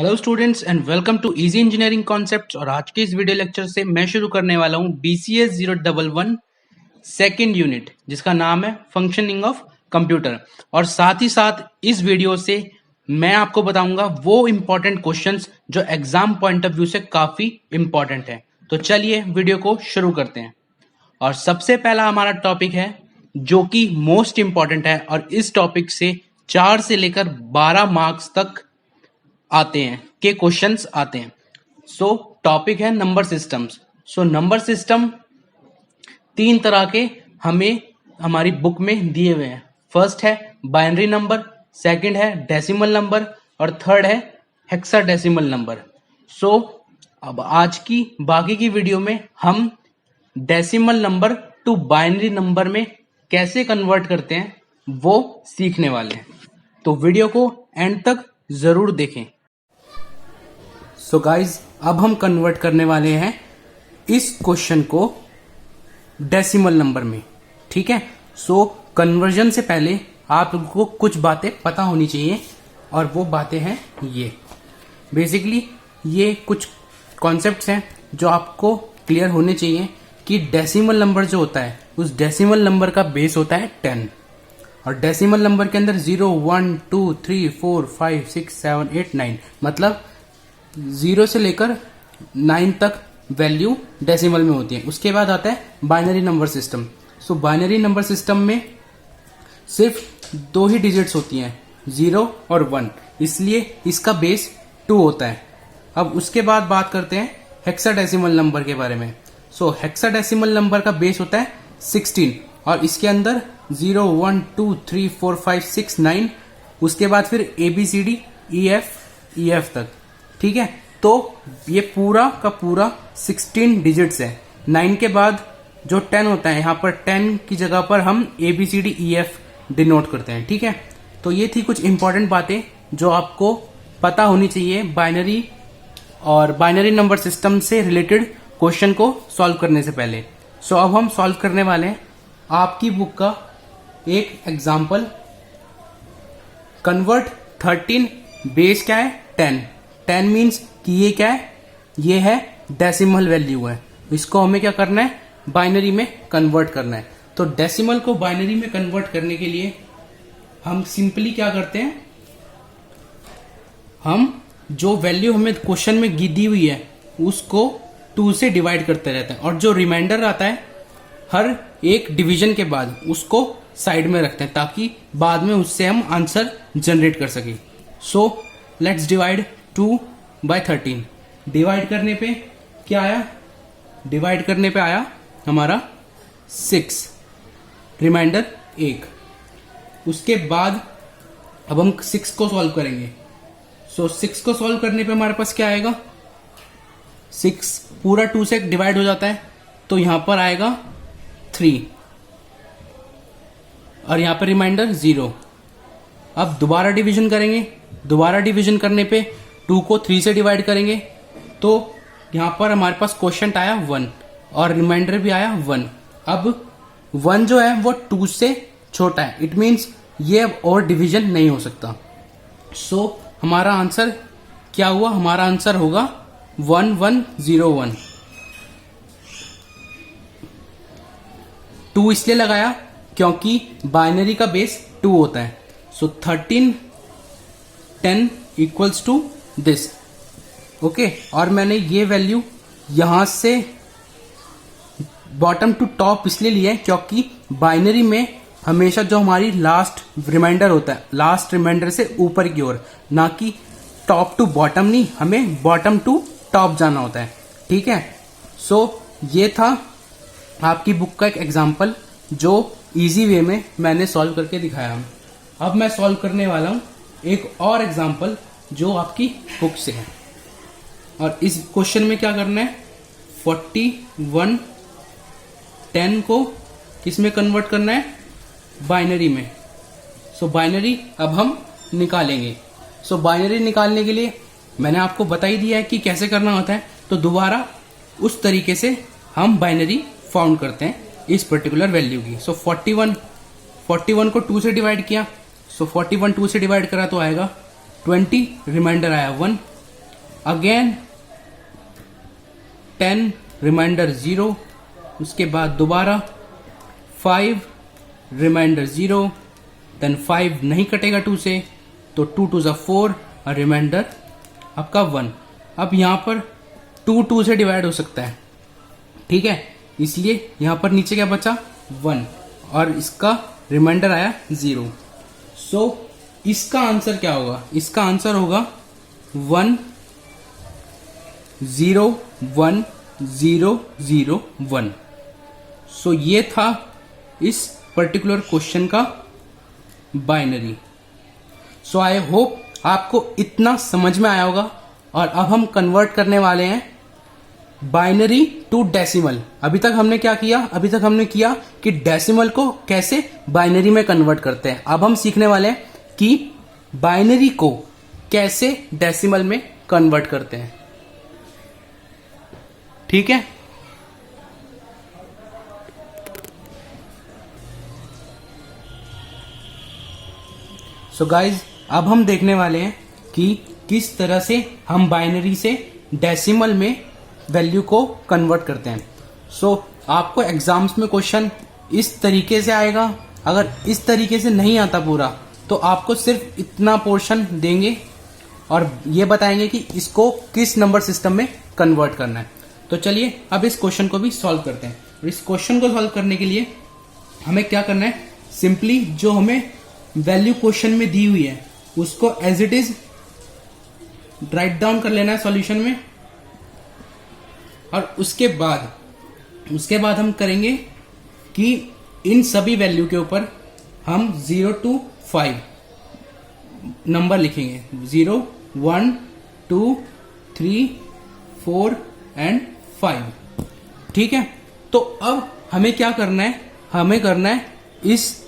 Hello students and welcome to easy engineering concepts. और आज के इस वीडियो लेक्चर से मैं शुरू करने वाला हूं BCS 011 सेकेंड यूनिट, जिसका नाम है फंक्शनिंग ऑफ कंप्यूटर। और साथ ही साथ इस वीडियो से मैं आपको बताऊंगा वो इम्पोर्टेंट क्वेश्चंस जो एग्जाम पॉइंट ऑफ व्यू से काफी इम्पोर्टेंट है। तो चलिए वीडियो को शुरू करते हैं। और सबसे पहला हमारा टॉपिक है जो कि मोस्ट इम्पॉर्टेंट है, और इस टॉपिक से 4 से लेकर 12 मार्क्स तक आते हैं के क्वेश्चंस आते हैं। सो टॉपिक है number systems. So number system 3 तरह के हमें हमारी बुक में दिए हुए हैं। फर्स्ट है बाइनरी नंबर, सेकंड है डेसिमल नंबर, और थर्ड है हेक्साडेसिमल नंबर। सो अब आज की बाकी की वीडियो में हम decimal number two binary number में कैसे कन्वर्ट करते हैं वो सीखने वाले हैं। तो वीडियो को एंड तक जरूर देखें। सो गाइज, अब हम कन्वर्ट करने वाले हैं इस क्वेश्चन को डेसिमल नंबर में। ठीक है। सो कन्वर्जन से पहले आपको कुछ बातें पता होनी चाहिए, और वो बातें हैं ये। बेसिकली ये कुछ कॉन्सेप्ट्स हैं जो आपको क्लियर होने चाहिए कि डेसिमल नंबर जो होता है उस डेसिमल नंबर का बेस होता है 10, और डेसिमल नंबर के अंदर 0, 1, 2, 3, 4, 5, 6, 7, 8, 9, मतलब 0 से लेकर 9 तक वैल्यू डेसिमल में होती है। उसके बाद आता है बाइनरी नंबर सिस्टम। सो बाइनरी नंबर सिस्टम में सिर्फ 2 ही डिजिट्स होती हैं, 0 और 1, इसलिए इसका बेस 2 होता है। अब उसके बाद बात करते हैं हेक्साडेसिमल नंबर के बारे में। सो हेक्साडेसिमल नंबर का बेस होता है 16, और इसके अंदर 0, 1, 2, 3, 4, 5, 6, 9, उसके बाद फिर ABCD EF तक। ठीक है। तो ये पूरा का पूरा 16 डिजिट्स है। 9 के बाद जो 10 होता है, यहाँ पर 10 की जगह पर हम ABCD EF डिनोट करते हैं। ठीक है। तो ये थी कुछ इंपॉर्टेंट बातें जो आपको पता होनी चाहिए बाइनरी और बाइनरी नंबर सिस्टम से रिलेटेड क्वेश्चन को सॉल्व करने से पहले। सो अब हम सॉल्व करने वाले हैं आपकी बुक का एक एग्जाम्पल। कन्वर्ट 13, बेस क्या है 10। 10 मीन्स कि ये क्या है, ये है डेसिमल वैल्यू है। इसको हमें क्या करना है, बाइनरी में कन्वर्ट करना है। तो डेसिमल को बाइनरी में कन्वर्ट करने के लिए हम सिंपली क्या करते हैं, हम जो वैल्यू हमें क्वेश्चन में दी हुई है उसको 2 से डिवाइड करते रहते हैं, और जो रिमाइंडर आता है हर एक डिवीजन के बाद उसको साइड में रखते हैं, ताकि बाद में उससे हम आंसर जनरेट कर सकें। So let's divide 2 by 13। Divide करने पे क्या आया, डिवाइड करने पे आया हमारा 6, रिमाइंडर 1। उसके बाद अब हम 6 को सॉल्व करेंगे। सो 6 को सॉल्व करने पे हमारे पास क्या आएगा, 6 पूरा 2 से डिवाइड हो जाता है, तो यहां पर आएगा 3, और यहां पर रिमाइंडर 0। अब दोबारा डिवीजन करेंगे। दोबारा डिवीजन करने पे 2 को 3 से डिवाइड करेंगे, तो यहां पर हमारे पास क्वोशिएंट आया 1, और रिमाइंडर भी आया 1। अब 1 जो है वो 2 से छोटा है, इट मीन्स ये अब और डिवीजन नहीं हो सकता। सो हमारा आंसर क्या हुआ, हमारा आंसर होगा 1101। 2 इसलिए लगाया क्योंकि बाइनरी का बेस 2 होता है। सो 13 10 इक्वल्स टू दिस। ओके। और मैंने ये वैल्यू यहां से बॉटम टू टॉप इसलिए लिया है क्योंकि बाइनरी में हमेशा जो हमारी लास्ट रिमाइंडर होता है, लास्ट रिमाइंडर से ऊपर की ओर, ना कि टॉप टू बॉटम नहीं, हमें बॉटम टू टॉप जाना होता है। ठीक है। सो ये था आपकी बुक का एक एग्जाम्पल जो इजी वे में मैंने सॉल्व करके दिखाया। अब मैं सॉल्व करने वाला हूं एक और एग्जाम्पल जो आपकी बुक से है। और इस क्वेश्चन में क्या करना है, 41 10 को किस में कन्वर्ट करना है, बाइनरी में। सो बाइनरी अब हम निकालेंगे। सो बाइनरी निकालने के लिए मैंने आपको बता ही दिया है कि कैसे करना होता है, तो दोबारा उस तरीके से हम बाइनरी फाउंड करते हैं इस पर्टिकुलर वैल्यू की। सो 41 को 2 से डिवाइड किया। सो 41 2 से डिवाइड करा तो आएगा 20, रिमाइंडर आया 1, अगेन 10 रिमाइंडर 0, उसके बाद दोबारा 5 रिमाइंडर 0, देन 5 नहीं कटेगा 2 से, तो 2 2 ज़ा 4 और रिमाइंडर आपका 1। अब यहाँ पर 2 2 से डिवाइड हो सकता है, ठीक है, इसलिए यहाँ पर नीचे क्या बचा 1 और इसका रिमाइंडर आया 0। सो इसका आंसर क्या होगा? इसका आंसर होगा 1 0 1 0 0 1। सो ये था इस पर्टिकुलर क्वेश्चन का बाइनरी। सो आई होप आपको इतना समझ में आया होगा। और अब हम कन्वर्ट करने वाले हैं बाइनरी टू डेसिमल। अभी तक हमने क्या किया? अभी तक हमने किया कि डेसिमल को कैसे बाइनरी में कन्वर्ट करते हैं। अब हम सीखने वाले हैं कि बाइनरी को कैसे डेसिमल में कन्वर्ट करते हैं, ठीक है। सो गाइज, अब हम देखने वाले हैं कि किस तरह से हम बाइनरी से डेसिमल में वैल्यू को कन्वर्ट करते हैं। सो आपको एग्जाम्स में क्वेश्चन इस तरीके से आएगा। अगर इस तरीके से नहीं आता पूरा, तो आपको सिर्फ इतना पोर्शन देंगे और ये बताएंगे कि इसको किस नंबर सिस्टम में कन्वर्ट करना है। तो चलिए अब इस क्वेश्चन को भी सॉल्व करते हैं। और इस क्वेश्चन को सॉल्व करने के लिए हमें क्या करना है? सिंपली जो हमें वैल्यू क्वेश्चन में दी हुई है उसको as it is write down कर लेना है सॉल्यूशन में। और उसके बाद हम करेंगे कि इन सभी वैल्यू के ऊपर हम 0 to 5 नंबर लिखेंगे। 0 1 2 3 4 एंड 5, ठीक है। तो अब हमें क्या करना है? हमें करना है इस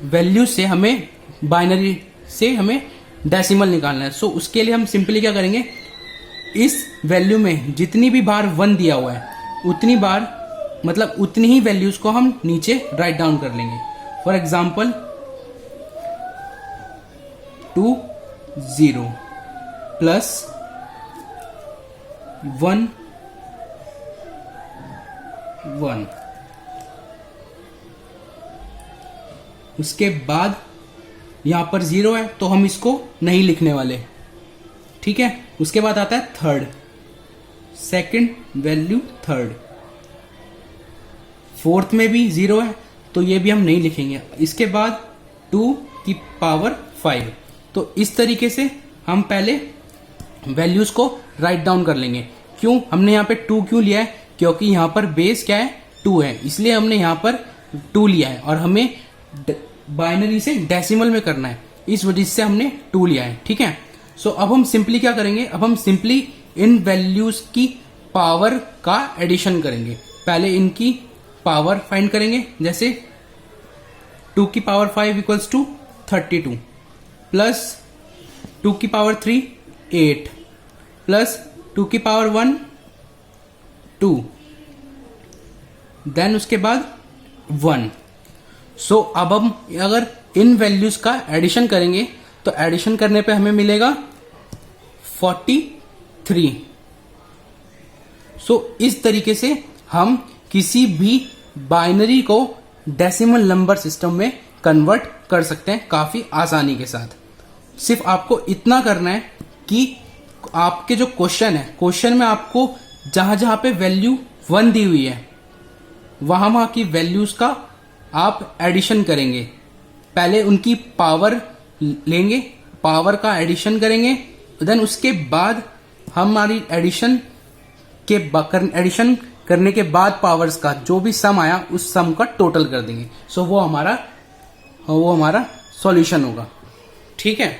वैल्यू से हमें बाइनरी से हमें डेसिमल निकालना है। सो उसके लिए हम सिंपली क्या करेंगे? इस वैल्यू में जितनी भी बार 1 दिया हुआ है उतनी बार, मतलब उतनी ही वैल्यूज को हम नीचे राइट डाउन कर लेंगे। For example 2 0 plus 1 1। उसके बाद यहां पर 0 है तो हम इसको नहीं लिखने वाले, ठीक है। उसके बाद आता है third, second value third. Fourth में भी 0 है तो ये भी हम नहीं लिखेंगे। इसके बाद 2 की पावर 5। तो इस तरीके से हम पहले वैल्यूज को राइट डाउन कर लेंगे। क्यों हमने यहाँ पे 2 क्यों लिया है? क्योंकि यहाँ पर बेस क्या है? 2 है, इसलिए हमने यहाँ पर 2 लिया है और हमें बाइनरी से डेसिमल में करना है, इस वजह से हमने 2 लिया है, ठीक है। सो अब हम सिंपली क्या करेंगे? अब हम सिंपली इन वैल्यूज की पावर का एडिशन करेंगे। पहले इनकी पावर फाइंड करेंगे, जैसे 2 की पावर 5 इक्वल्स टू 32 प्लस 2 की पावर 3 8 प्लस 2 की पावर 1 2, देन उसके बाद 1। सो अब हम अगर इन वैल्यूज का एडिशन करेंगे तो एडिशन करने पे हमें मिलेगा 43। सो इस तरीके से हम किसी भी बाइनरी को डेसिमल नंबर सिस्टम में कन्वर्ट कर सकते हैं काफी आसानी के साथ। सिर्फ आपको इतना करना है कि आपके जो क्वेश्चन है, क्वेश्चन में आपको जहां जहां पे वैल्यू 1 दी हुई है वहां की वैल्यूज का आप एडिशन करेंगे। पहले उनकी पावर लेंगे, पावर का एडिशन करेंगे, देन उसके बाद हमारी एडिशन करने के बाद पावर्स का जो भी सम आया उस सम का टोटल कर देंगे। सो वो हमारा सॉल्यूशन होगा, ठीक है।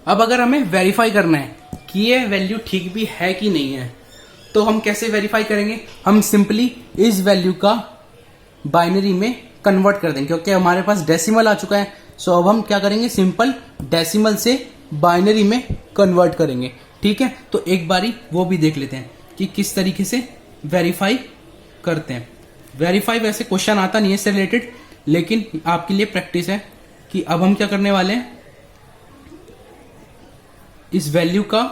अब अगर हमें वेरीफाई करना है कि ये वैल्यू ठीक भी है कि नहीं है, तो हम कैसे वेरीफाई करेंगे? हम सिंपली इस वैल्यू का बाइनरी में कन्वर्ट कर देंगे, क्योंकि हमारे पास डेसिमल आ चुका है। सो अब हम क्या करेंगे? सिंपल डेसिमल से बाइनरी में कन्वर्ट करेंगे, ठीक है। तो एक बारी वो भी देख लेते हैं कि किस तरीके से वेरीफाई करते हैं। वेरीफाई वैसे क्वेश्चन आता नहीं है इससे रिलेटेड, लेकिन आपके लिए प्रैक्टिस है कि अब हम क्या करने वाले हैं? इस वैल्यू का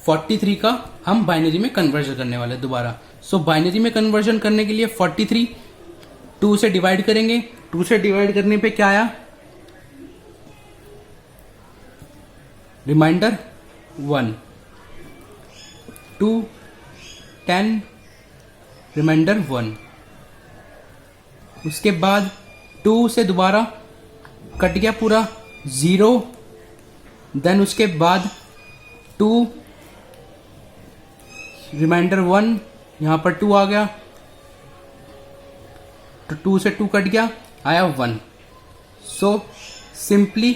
43 का हम बाइनरी में कन्वर्जन करने वाले हैं दोबारा। सो बाइनरी में कन्वर्जन करने के लिए 43 2 से डिवाइड करेंगे। 2 से डिवाइड करने पे क्या आया, रिमाइंडर 1, 2 10 रिमाइंडर 1। उसके बाद 2 से दोबारा कट गया पूरा 0, देन उसके बाद 2 रिमाइंडर 1, यहां पर 2 आ गया तो 2 से 2 कट गया, आया 1। सो सिंपली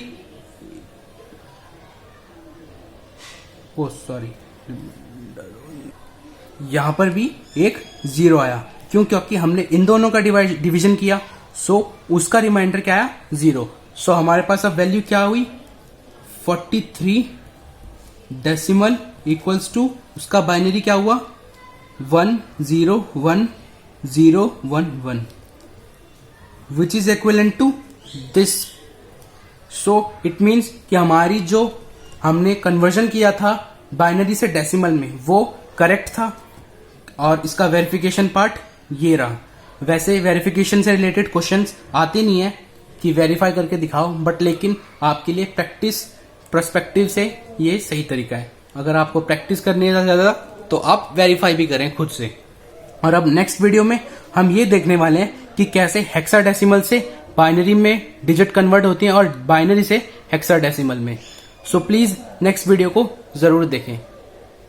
सॉरी यहां पर भी एक 0 आया, क्यों? क्योंकि हमने इन दोनों का डिवीजन किया, सो उसका रिमाइंडर क्या आया 0। सो हमारे पास अब वैल्यू क्या हुई 43 डेसिमल इक्वल्स टू उसका बाइनरी क्या हुआ 1 0 1 0 1 1 which is equivalent to this. So it means कि हमारी जो हमने कन्वर्जन किया था बाइनरी से डेसिमल में वो करेक्ट था, और इसका वेरिफिकेशन पार्ट ये रहा। वैसे वेरिफिकेशन से रिलेटेड क्वेश्चंस आते नहीं है कि वेरीफाई करके दिखाओ, बट लेकिन आपके लिए प्रैक्टिस पर्सपेक्टिव से ये सही तरीका है। अगर आपको प्रैक्टिस करनी है ज्यादा तो आप वेरीफाई भी करें खुद से। और अब नेक्स्ट वीडियो में हम ये देखने वाले हैं कि कैसे हेक्साडेसिमल से बाइनरी में डिजिट कन्वर्ट होती हैं और बाइनरी से हेक्साडेसिमल में। सो प्लीज नेक्स्ट वीडियो को जरूर देखें,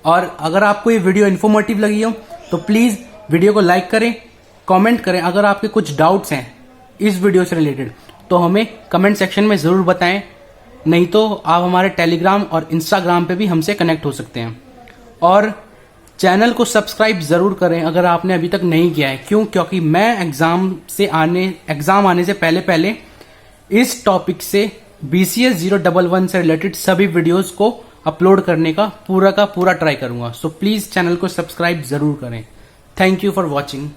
और अगर आपको ये वीडियो इन्फॉर्मेटिव लगी हो तो प्लीज वीडियो को लाइक करें, कमेंट करें। अगर आपके कुछ डाउट्स हैं इस वीडियो से रिलेटेड तो हमें कमेंट सेक्शन में जरूर बताएं, नहीं तो आप हमारे टेलीग्राम और इंस्टाग्राम पे भी हमसे कनेक्ट हो सकते हैं। और चैनल को सब्सक्राइब जरूर करें अगर आपने अभी तक नहीं किया है। क्यों? क्योंकि मैं एग्जाम आने से पहले पहले इस टॉपिक से BCS 011 से रिलेटेड सभी वीडियोस को अपलोड करने का पूरा ट्राई करूंगा। सो प्लीज चैनल को सब्सक्राइब जरूर करें। Thank you for watching.